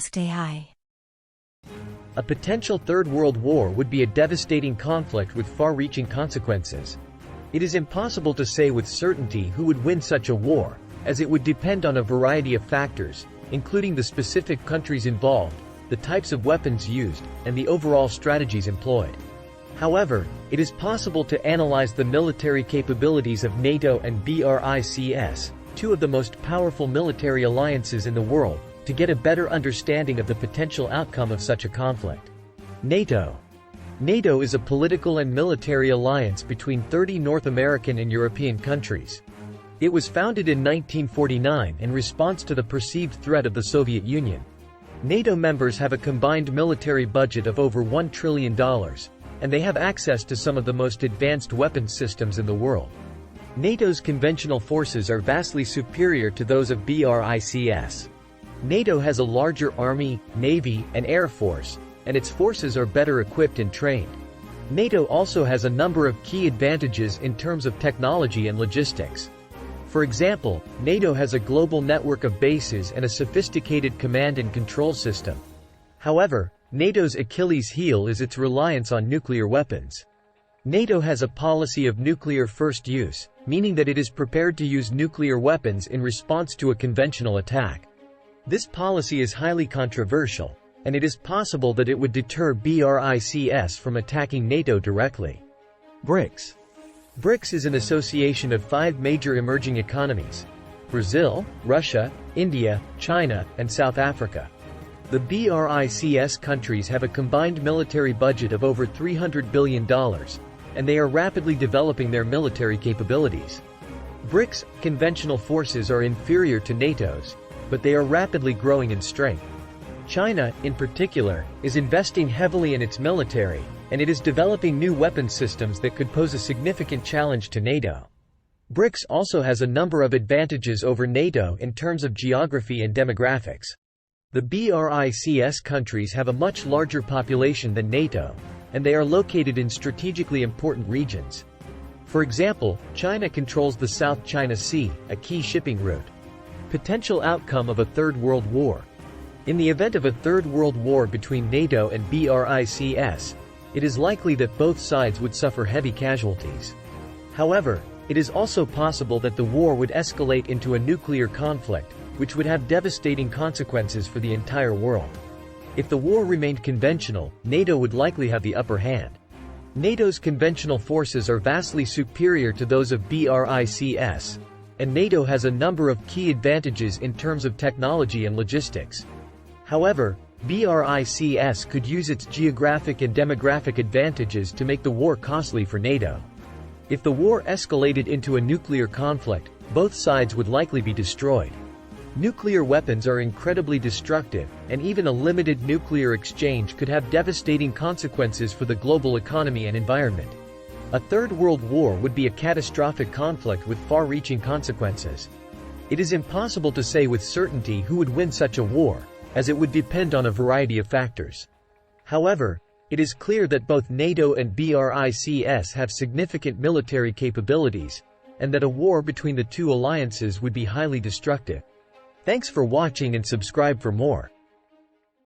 asked AI. A potential Third World War would be a devastating conflict with far-reaching consequences. It is impossible to say with certainty who would win such a war, as it would depend on a variety of factors, including the specific countries involved, the types of weapons used, and the overall strategies employed. However, it is possible to analyze the military capabilities of NATO and BRICS, two of the most powerful military alliances in the world, to get a better understanding of the potential outcome of such a conflict. NATO. NATO is a political and military alliance between 30 North American and European countries. It was founded in 1949 in response to the perceived threat of the Soviet Union. NATO members have a combined military budget of over $1 trillion, and they have access to some of the most advanced weapons systems in the world. NATO's conventional forces are vastly superior to those of BRICS. NATO has a larger army, navy, and air force, and its forces are better equipped and trained. NATO also has a number of key advantages in terms of technology and logistics. For example, NATO has a global network of bases and a sophisticated command and control system. However, NATO's Achilles heel is its reliance on nuclear weapons. NATO has a policy of nuclear first use, meaning that it is prepared to use nuclear weapons in response to a conventional attack. This policy is highly controversial, and it is possible that it would deter BRICS from attacking NATO directly. BRICS. BRICS is an association of 5 major emerging economies: Brazil, Russia, India, China, and South Africa. The BRICS countries have a combined military budget of over $300 billion, and they are rapidly developing their military capabilities. BRICS conventional forces are inferior to NATO's, but they are rapidly growing in strength. China, in particular, is investing heavily in its military, and it is developing new weapons systems that could pose a significant challenge to NATO. BRICS also has a number of advantages over NATO in terms of geography and demographics. The BRICS countries have a much larger population than NATO, and they are located in strategically important regions. For example, China controls the South China Sea, a key shipping route. Potential outcome of a Third World War. In the event of a Third World War between NATO and BRICS, it is likely that both sides would suffer heavy casualties. However, it is also possible that the war would escalate into a nuclear conflict, which would have devastating consequences for the entire world. If the war remained conventional, NATO would likely have the upper hand. NATO's conventional forces are vastly superior to those of BRICS, and NATO has a number of key advantages in terms of technology and logistics. However, BRICS could use its geographic and demographic advantages to make the war costly for NATO. If the war escalated into a nuclear conflict, both sides would likely be destroyed. Nuclear weapons are incredibly destructive, and even a limited nuclear exchange could have devastating consequences for the global economy and environment. A Third World War would be a catastrophic conflict with far-reaching consequences. It is impossible to say with certainty who would win such a war, as it would depend on a variety of factors. However, it is clear that both NATO and BRICS have significant military capabilities, and that a war between the two alliances would be highly destructive. Thanks for watching and subscribe for more.